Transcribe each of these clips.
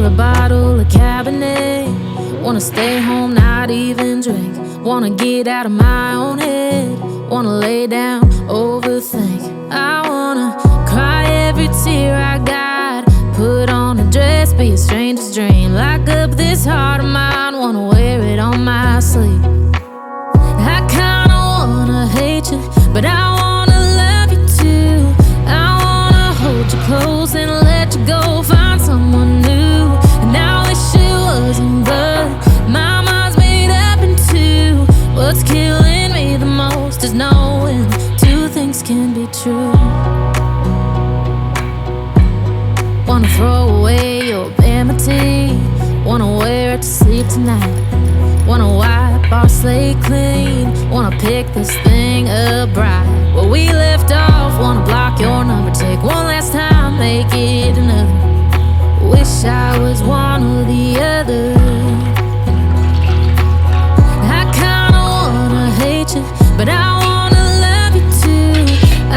a bottle of Cabernet. Wanna stay home, not even drink. Wanna get out of my own head. Wanna lay down, overthink. I wanna cry every tear I got. Put on a dress, be a stranger's dream. Lock up this heart of mine, wanna wear it on my sleeve. I kinda wanna hate you, but I wanna love you too. I wanna hold you close and let you go. Find someone new, and I wish it wasn't, but my mind's made up in two. What's killing me the most is knowing two things can be true. Wanna throw away your vanity. Wanna wear it to sleep tonight. Wanna wipe our slate clean. Wanna pick this thing up right where we left off. Wanna block your number, take one last time, make it another. Wish I was one or the other. I kinda wanna hate you, but I wanna love you too.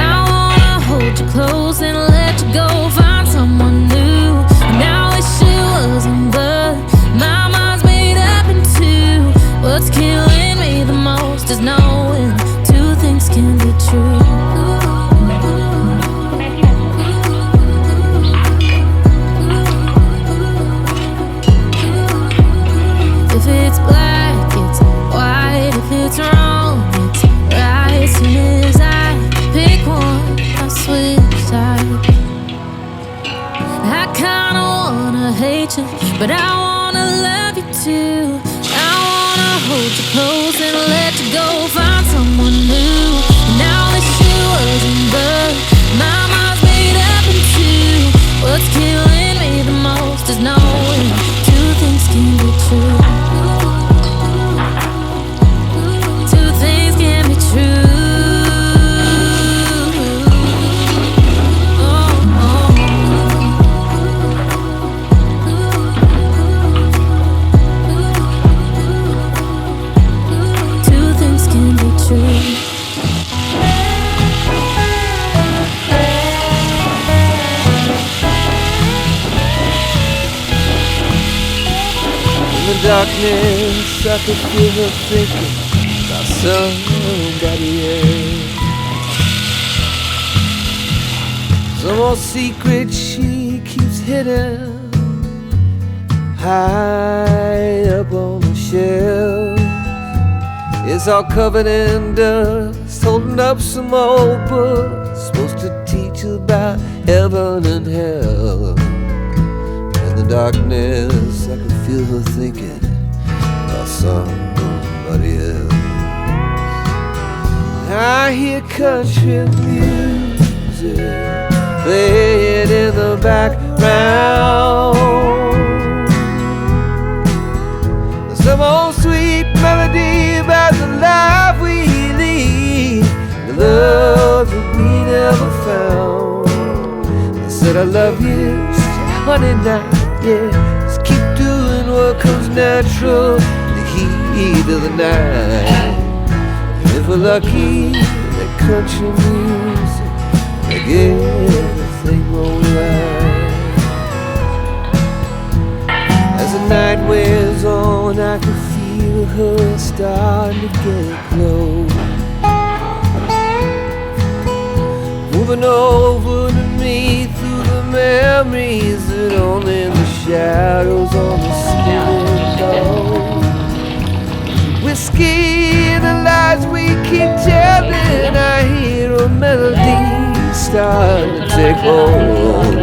I wanna hold you close and let you go. Find someone new, and I wish it wasn't, but my mind's made up in two. What's killing me the most is knowing two things can be true. If it's black, it's white. If it's wrong, it's right. As soon as I pick one, I switch sides. I kinda wanna hate you, but I wanna love you too. I wanna hold you close and let you go. Find someone new, and I wish it wasn't, but my mind's made up in two. What's killing me the most is knowing two things can be true. Two things can be true. In the darkness, I could feel her thinking about somebody else. Some old secret she keeps hidden high up on the shelf. It's all covered in dust, holding up some old books supposed to teach about heaven and hell. In the darkness, I could feel her thinking about somebody else. I hear country music playing in the background. Some old sweet melody about the life we lead, the love that we never found. I said I love you, honey, now, yeah. Just keep doing what comes natural in the heat of the night. And if we're lucky, that country music make everything alright. As the night wears on, I can feel her starting to get close, moving over to me through the memories that only the shadows on the ceiling know. Whiskey and the lies we keep telling, I hear a melody starting to take hold.